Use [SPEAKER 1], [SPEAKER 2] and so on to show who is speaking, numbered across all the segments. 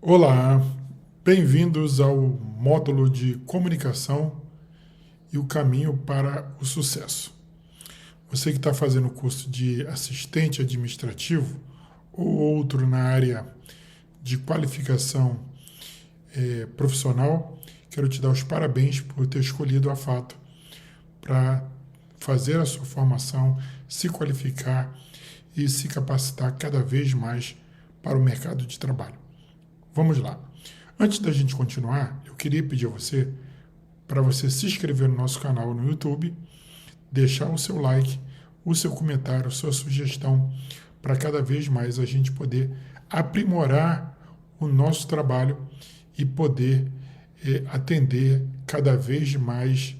[SPEAKER 1] Olá, bem-vindos ao módulo de comunicação e o caminho para o sucesso. Você que está fazendo o curso de assistente administrativo ou outro na área de qualificação profissional, quero te dar os parabéns por ter escolhido a FATO para fazer a sua formação, se qualificar e se capacitar cada vez mais para o mercado de trabalho. Vamos lá. Antes da gente continuar, eu queria pedir a você para você se inscrever no nosso canal no YouTube, deixar o seu like, o seu comentário, sua sugestão, para cada vez mais a gente poder aprimorar o nosso trabalho e poder atender cada vez mais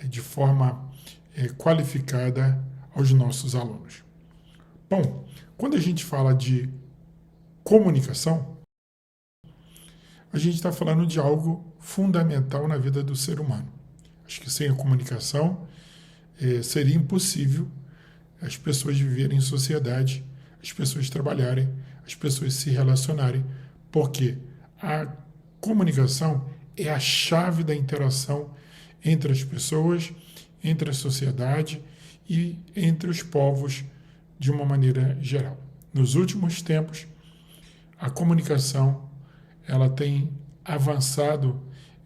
[SPEAKER 1] de forma qualificada aos nossos alunos. Bom, quando a gente fala de comunicação, a gente está falando de algo fundamental na vida do ser humano. Acho que sem a comunicação seria impossível as pessoas viverem em sociedade, as pessoas trabalharem, as pessoas se relacionarem, porque a comunicação é a chave da interação entre as pessoas, entre a sociedade e entre os povos de uma maneira geral. Nos últimos tempos, a comunicação ela tem avançado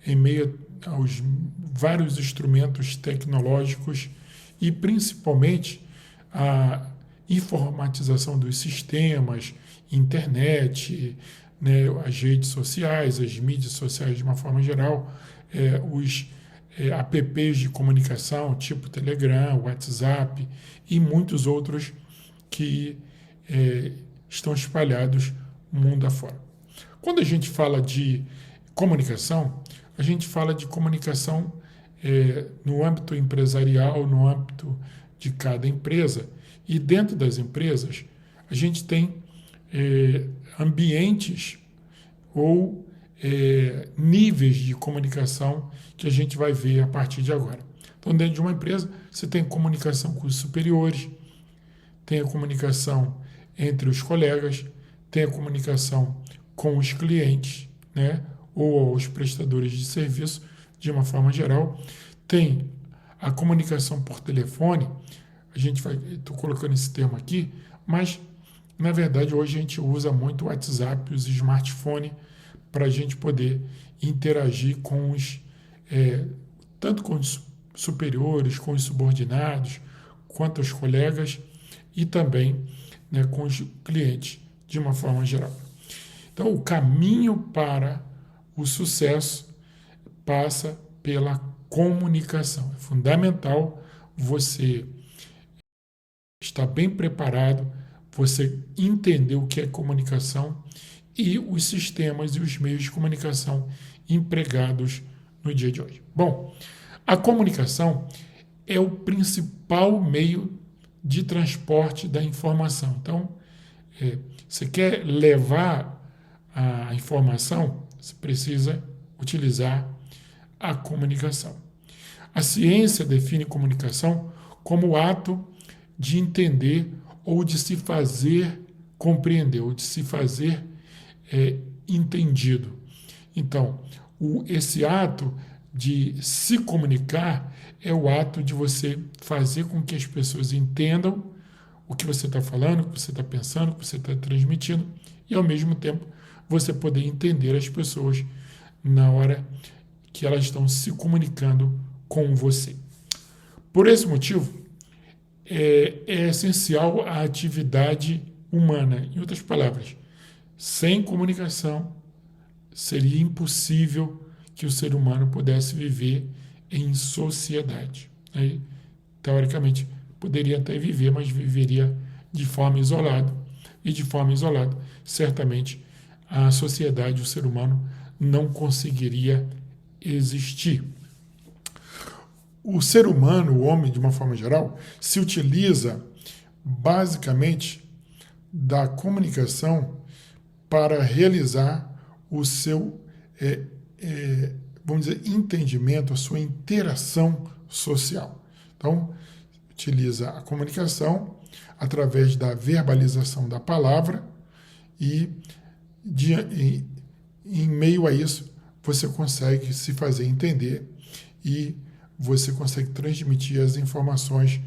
[SPEAKER 1] em meio aos vários instrumentos tecnológicos e principalmente a informatização dos sistemas, internet, né, as redes sociais, as mídias sociais de uma forma geral, os apps de comunicação, tipo Telegram, WhatsApp e muitos outros que estão espalhados mundo afora. Quando a gente fala de comunicação, a gente fala de comunicação no âmbito empresarial, no âmbito de cada empresa. E dentro das empresas, a gente tem ambientes ou níveis de comunicação que a gente vai ver a partir de agora. Então, dentro de uma empresa, você tem comunicação com os superiores, tem a comunicação entre os colegas, tem a comunicação com os clientes, né, ou os prestadores de serviço, de uma forma geral. Tem a comunicação por telefone, estou colocando esse termo aqui, mas, na verdade, hoje a gente usa muito o WhatsApp, os smartphones, para a gente poder interagir com tanto com os superiores, com os subordinados, quanto os colegas e também, né, com os clientes, de uma forma geral. Então, o caminho para o sucesso passa pela comunicação. É fundamental você estar bem preparado, você entender o que é comunicação e os sistemas e os meios de comunicação empregados no dia de hoje. Bom, a comunicação é o principal meio de transporte da informação. Então, você quer levar a informação, você precisa utilizar a comunicação. A ciência define comunicação como o ato de entender ou de se fazer compreender, ou de se fazer entendido. Então, esse ato de se comunicar é o ato de você fazer com que as pessoas entendam o que você está falando, o que você está pensando, o que você está transmitindo, e ao mesmo tempo você poder entender as pessoas na hora que elas estão se comunicando com você. Por esse motivo, é essencial a atividade humana. Em outras palavras, sem comunicação, seria impossível que o ser humano pudesse viver em sociedade. Aí, teoricamente, poderia até viver, mas viveria de forma isolada. E de forma isolada, certamente, a sociedade, o ser humano, não conseguiria existir. O ser humano, o homem, de uma forma geral, se utiliza basicamente da comunicação para realizar o seu, vamos dizer, entendimento, a sua interação social. Então, utiliza a comunicação através da verbalização da palavra e em meio a isso, você consegue se fazer entender e você consegue transmitir as informações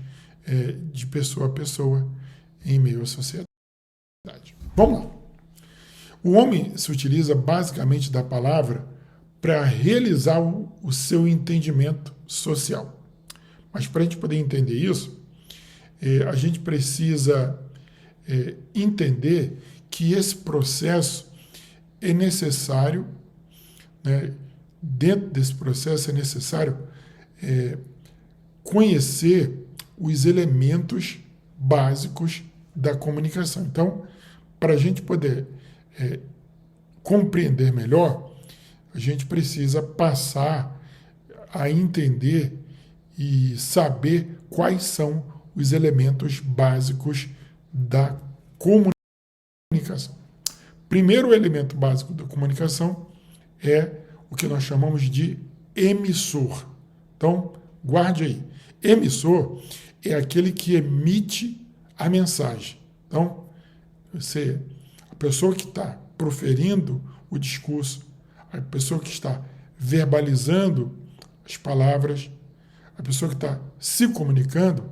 [SPEAKER 1] de pessoa a pessoa em meio à sociedade. Vamos lá. O homem se utiliza basicamente da palavra para realizar o seu entendimento social. Mas para a gente poder entender isso, a gente precisa entender que esse processo é necessário, né? Dentro desse processo é necessário conhecer os elementos básicos da comunicação. Então, para a gente poder compreender melhor, a gente precisa passar a entender e saber quais são os elementos básicos da comunicação. Primeiro elemento básico da comunicação é o que nós chamamos de emissor. Então, guarde aí. Emissor é aquele que emite a mensagem. Então, a pessoa que está proferindo o discurso, a pessoa que está verbalizando as palavras, a pessoa que está se comunicando,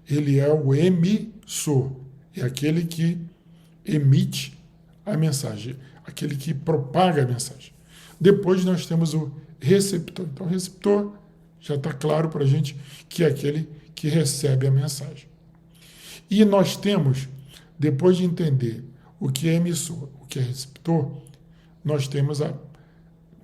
[SPEAKER 1] ele é o emissor, é aquele que emite a mensagem, aquele que propaga a mensagem. Depois nós temos o receptor. Então, o receptor já está claro para a gente que é aquele que recebe a mensagem. E nós temos, depois de entender o que é emissor, o que é receptor, nós temos a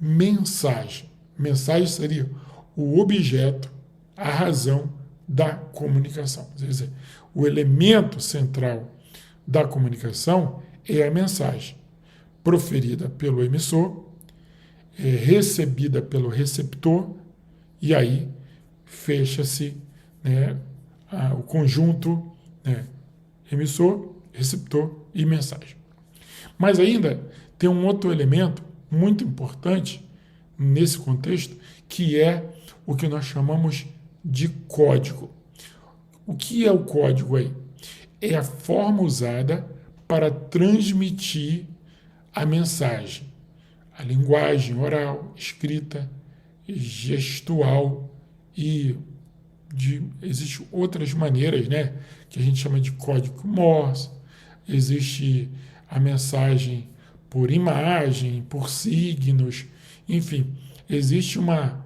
[SPEAKER 1] mensagem. Mensagem seria o objeto, a razão da comunicação. Quer dizer, o elemento central da comunicação é a mensagem, proferida pelo emissor, recebida pelo receptor, e aí fecha-se, né, o conjunto, né, emissor, receptor e mensagem. Mas ainda tem um outro elemento muito importante nesse contexto, que é o que nós chamamos de código. O que é o código aí? É a forma usada para transmitir a mensagem. A linguagem oral, escrita, gestual e existem outras maneiras, né, que a gente chama de código Morse. Existe a mensagem por imagem, por signos, enfim, existe uma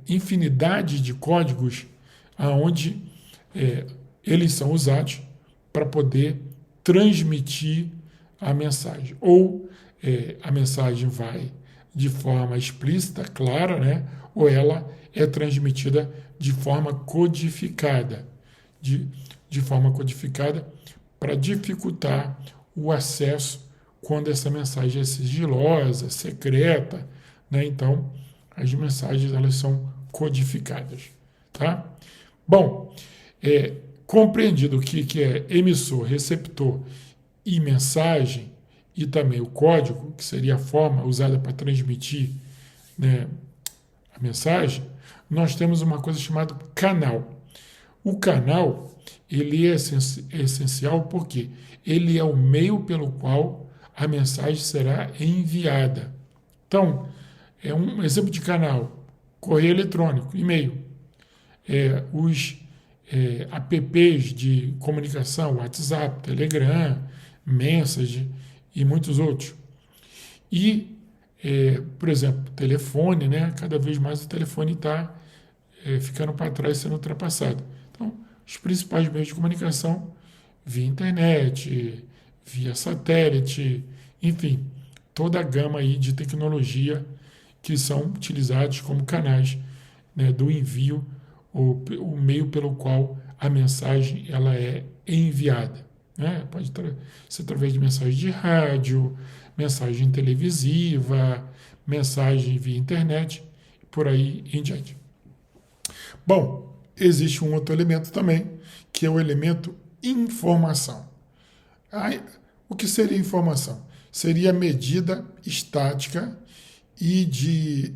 [SPEAKER 1] infinidade de códigos onde eles são usados para poder transmitir a mensagem. Ou a mensagem vai de forma explícita, clara, né? Ou ela é transmitida de forma codificada, de forma codificada para dificultar o acesso quando essa mensagem é sigilosa, secreta, né? Então, as mensagens elas são codificadas, tá? Bom, compreendido o que é emissor, receptor e mensagem, e também o código, que seria a forma usada para transmitir, né, a mensagem, nós temos uma coisa chamada canal. O canal ele é essencial porque ele é o meio pelo qual a mensagem será enviada. Então, um exemplo de canal: correio eletrônico, e-mail, os apps de comunicação, WhatsApp, Telegram, Message e muitos outros. E, por exemplo, telefone, né? Cada vez mais o telefone está ficando para trás, sendo ultrapassado. Então, os principais meios de comunicação via internet, via satélite, enfim, toda a gama aí de tecnologia que são utilizados como canais, né, do envio, o meio pelo qual a mensagem ela é enviada, né? Pode ser através de mensagem de rádio, mensagem televisiva, mensagem via internet, por aí em diante. Bom, existe um outro elemento também, que é o elemento informação. O que seria informação? Seria a medida estática e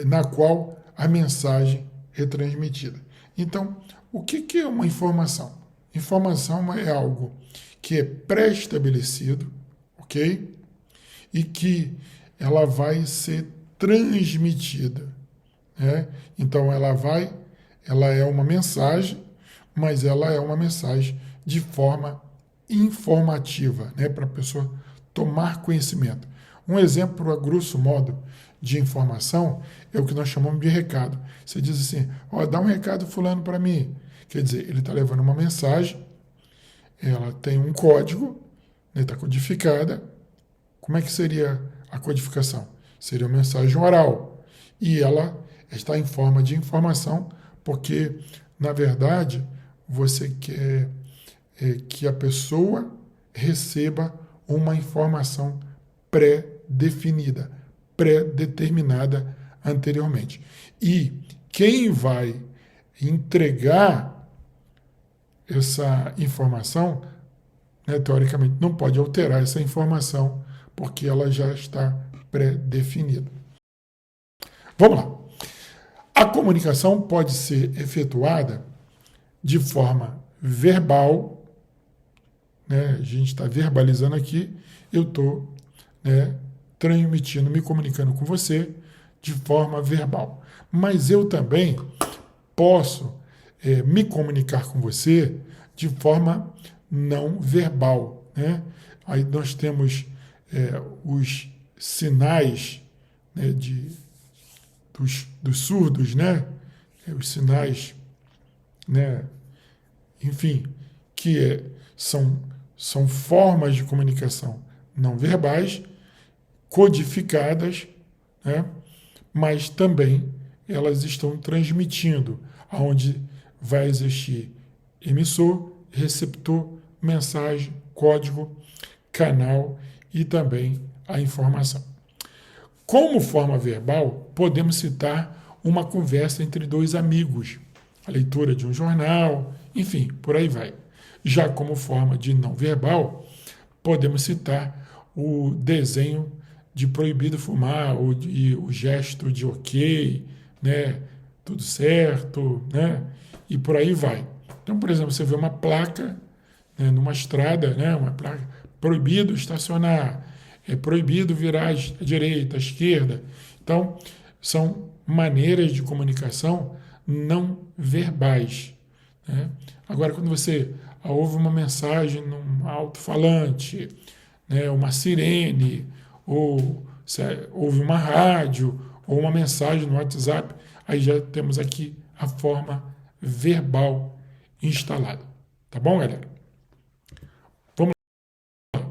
[SPEAKER 1] na qual a mensagem é transmitida. Então, o que é uma informação? Informação é algo que é pré-estabelecido, ok? e que ela vai ser transmitida, né? Então ela é uma mensagem, mas ela é uma mensagem de forma informativa, né? Para a pessoa tomar conhecimento. Um exemplo, a grosso modo, de informação é o que nós chamamos de recado. Você diz assim, ó, dá um recado fulano para mim. Quer dizer, ele está levando uma mensagem, ela tem um código, está codificada. Como é que seria a codificação? Seria uma mensagem oral. E ela está em forma de informação, porque, na verdade, você quer que a pessoa receba uma informação pré-definida, pré-determinada anteriormente. E quem vai entregar essa informação, né, teoricamente, não pode alterar essa informação, porque ela já está pré-definida. Vamos lá. A comunicação pode ser efetuada de forma verbal, né, a gente está verbalizando aqui, eu estou, né, transmitindo, me comunicando com você de forma verbal. Mas eu também posso me comunicar com você de forma não verbal, né? Aí nós temos os sinais, né, dos surdos, né? Os sinais, né? Enfim, que são formas de comunicação não verbais, codificadas, né? Mas também elas estão transmitindo, aonde vai existir emissor, receptor, mensagem, código, canal e também a informação. Como forma verbal, podemos citar uma conversa entre dois amigos, a leitura de um jornal, enfim, por aí vai. Já como forma de não verbal, podemos citar o desenho de proibido fumar, ou o gesto de ok, né, tudo certo, né, e por aí vai. Então, por exemplo, você vê uma placa, né, numa estrada, né, uma placa, proibido estacionar, é proibido virar à direita, à esquerda. Então, são maneiras de comunicação não verbais, né? Agora, quando você ouve uma mensagem num alto-falante, né, uma sirene, ou você ouve uma rádio, ou uma mensagem no WhatsApp, aí já temos aqui a forma verbal instalada. Tá bom, galera? Vamos lá.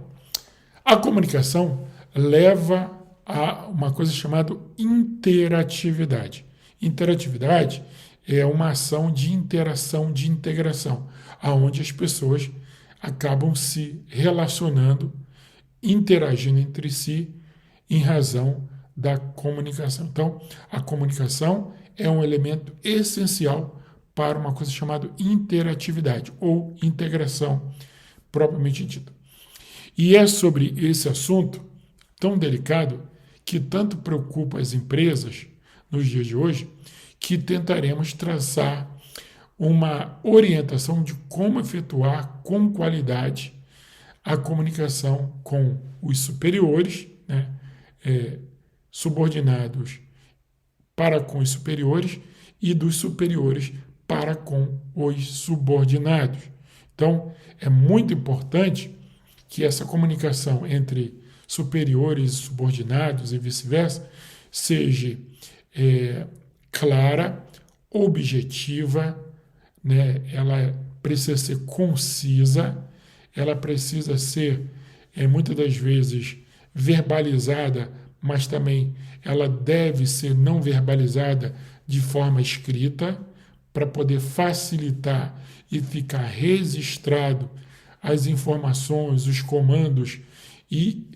[SPEAKER 1] A comunicação leva a uma coisa chamada interatividade. Interatividade é uma ação de interação, de integração, aonde as pessoas acabam se relacionando, interagindo entre si em razão da comunicação. Então, a comunicação é um elemento essencial para uma coisa chamada interatividade ou integração propriamente dita. E é sobre esse assunto tão delicado que tanto preocupa as empresas nos dias de hoje, que tentaremos traçar uma orientação de como efetuar com qualidade a comunicação com os superiores, né, subordinados para com os superiores e dos superiores para com os subordinados. Então, é muito importante que essa comunicação entre superiores e subordinados e vice-versa seja clara, objetiva, né? Ela precisa ser concisa, ela precisa ser, muitas das vezes, verbalizada, mas também ela deve ser não verbalizada de forma escrita, para poder facilitar e ficar registrado as informações, os comandos, e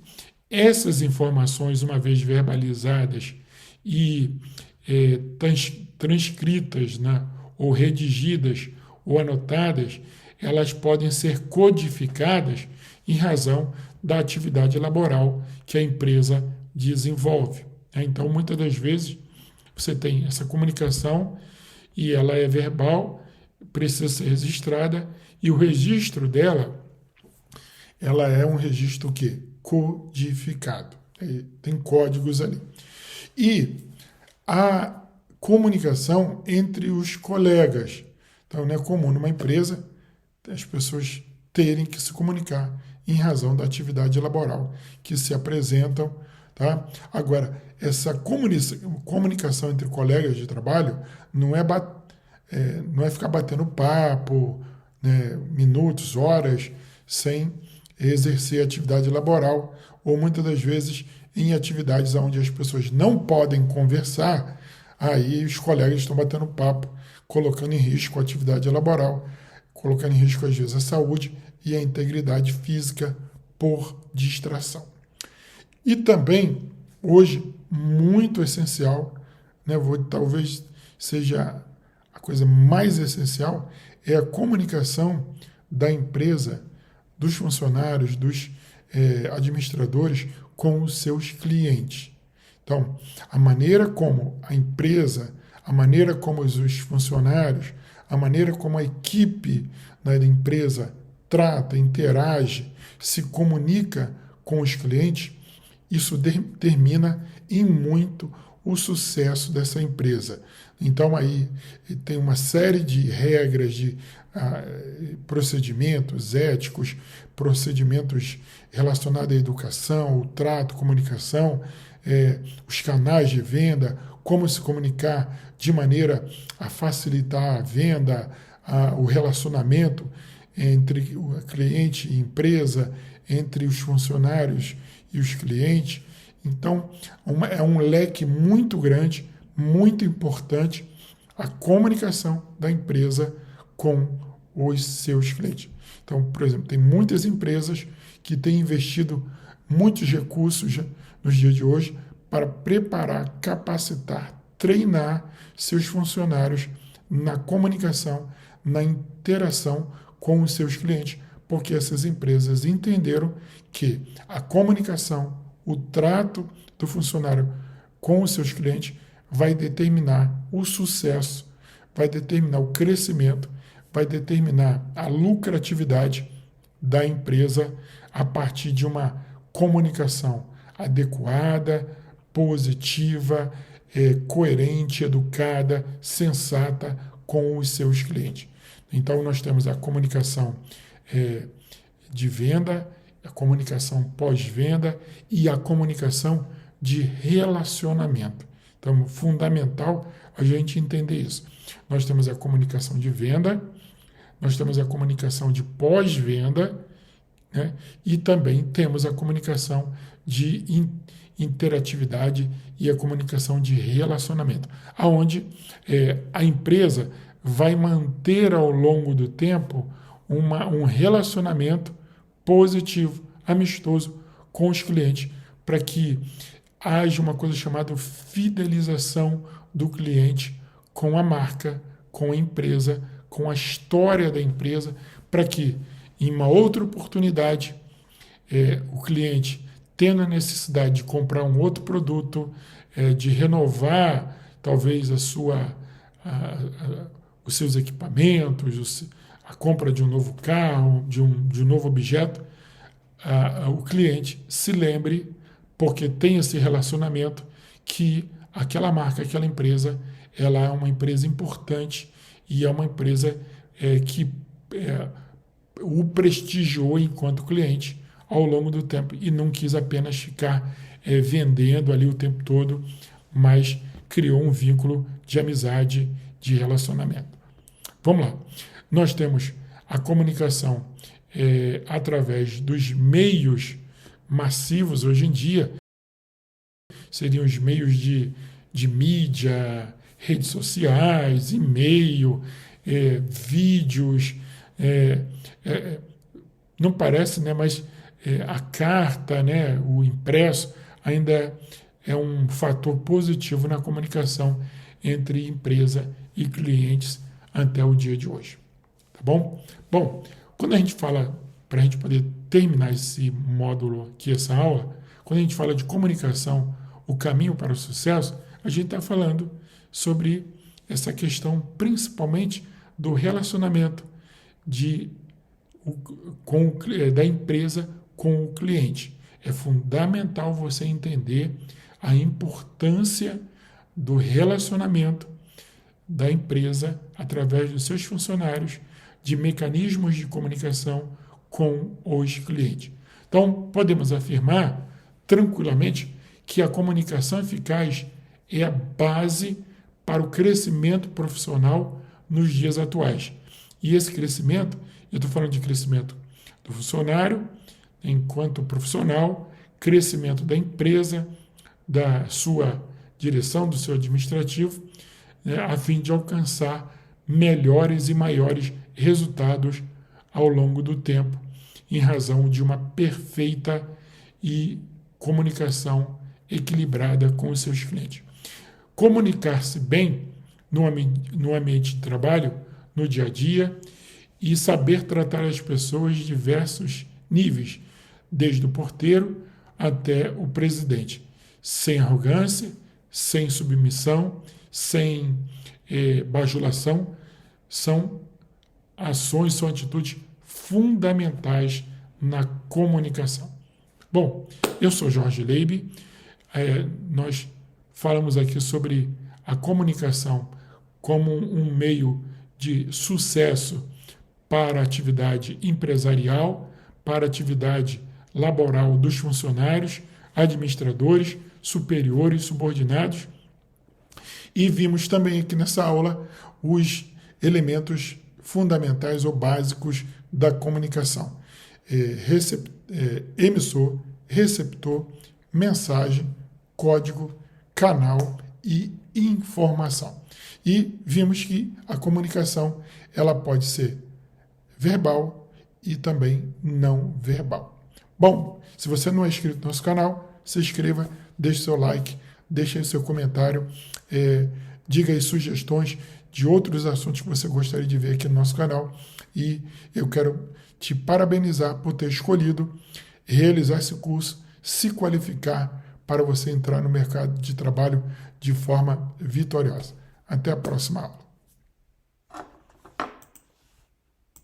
[SPEAKER 1] essas informações, uma vez verbalizadas e transcritas, né, ou redigidas ou anotadas, elas podem ser codificadas em razão da atividade laboral que a empresa desenvolve. Então, muitas das vezes, você tem essa comunicação e ela é verbal, precisa ser registrada, e o registro dela, ela é um registro o quê? Codificado. Tem códigos ali. E a comunicação entre os colegas. Então, não é comum numa empresa as pessoas terem que se comunicar em razão da atividade laboral que se apresentam. Tá? Agora, essa comunicação entre colegas de trabalho não é ficar batendo papo, né, minutos, horas, sem exercer atividade laboral, ou muitas das vezes em atividades onde as pessoas não podem conversar, aí os colegas estão batendo papo, colocando em risco a atividade laboral, colocando em risco, às vezes, a saúde e a integridade física por distração. E também, hoje, muito essencial, né, talvez seja a coisa mais essencial, é a comunicação da empresa, dos funcionários, dos administradores com os seus clientes. Então, a maneira como a empresa, a maneira como os funcionários, a maneira como a equipe, né, da empresa trata, interage, se comunica com os clientes, isso determina em muito o sucesso dessa empresa. Então, aí tem uma série de regras, de procedimentos éticos, procedimentos relacionados à educação, o trato, comunicação, os canais de venda, como se comunicar de maneira a facilitar a venda, o relacionamento entre o cliente e empresa, entre os funcionários e os clientes. Então, é um leque muito grande, muito importante, a comunicação da empresa com os seus clientes. Então, por exemplo, tem muitas empresas que têm investido muitos recursos nos dias de hoje para preparar, capacitar, treinar seus funcionários na comunicação, na interação com os seus clientes, porque essas empresas entenderam que a comunicação, o trato do funcionário com os seus clientes vai determinar o sucesso, vai determinar o crescimento, vai determinar a lucratividade da empresa a partir de uma comunicação adequada, positiva, coerente, educada, sensata com os seus clientes. Então, nós temos a comunicação de venda, a comunicação pós-venda e a comunicação de relacionamento. Então, fundamental a gente entender isso. Nós temos a comunicação de venda, nós temos a comunicação de pós-venda, né? E também temos a comunicação de interatividade e a comunicação de relacionamento, aonde a empresa vai manter ao longo do tempo um relacionamento positivo, amistoso com os clientes, para que haja uma coisa chamada fidelização do cliente com a marca, com a empresa, com a história da empresa, para que em uma outra oportunidade o cliente, tendo a necessidade de comprar um outro produto, de renovar talvez os seus equipamentos, a compra de um novo carro, de um novo objeto, o cliente se lembre, porque tem esse relacionamento, que aquela marca, aquela empresa, ela é uma empresa importante e é uma empresa que o prestigiou enquanto cliente ao longo do tempo e não quis apenas ficar vendendo ali o tempo todo, mas criou um vínculo de amizade, de relacionamento. Vamos lá. Nós temos a comunicação através dos meios massivos hoje em dia, seriam os meios de mídia, redes sociais, e-mail, vídeos, não parece, né, mas a carta, né, o impresso, ainda é um fator positivo na comunicação entre empresa e clientes até o dia de hoje. Tá bom? Bom, quando a gente fala, para a gente poder terminar esse módulo aqui, essa aula, quando a gente fala de comunicação, o caminho para o sucesso, a gente está falando sobre essa questão principalmente do relacionamento da empresa com o cliente. é fundamental você entender a importância do relacionamento da empresa através dos seus funcionários, de mecanismos de comunicação com os clientes. Então, podemos afirmar tranquilamente que a comunicação eficaz é a base para o crescimento profissional nos dias atuais. E esse crescimento, eu estou falando de crescimento do funcionário enquanto profissional, crescimento da empresa, da sua direção, do seu administrativo, a fim de alcançar melhores e maiores resultados ao longo do tempo, em razão de uma perfeita comunicação equilibrada com os seus clientes. Comunicar-se bem no ambiente de trabalho, no dia a dia, e saber tratar as pessoas de diversos níveis, desde o porteiro até o presidente, sem arrogância, sem submissão, sem bajulação, são ações, são atitudes fundamentais na comunicação. Bom, eu sou Jorge Leibe, nós falamos aqui sobre a comunicação como um meio de sucesso para a atividade empresarial, para a atividade laboral dos funcionários, administradores, superiores, subordinados. E vimos também aqui nessa aula os elementos fundamentais ou básicos da comunicação. Emissor, receptor, mensagem, código, canal e informação. E vimos que a comunicação ela pode ser verbal e também não verbal. Bom, se você não é inscrito no nosso canal, se inscreva, deixe seu like, deixe aí seu comentário, diga aí sugestões de outros assuntos que você gostaria de ver aqui no nosso canal. E eu quero te parabenizar por ter escolhido realizar esse curso, se qualificar para você entrar no mercado de trabalho de forma vitoriosa. Até a próxima aula.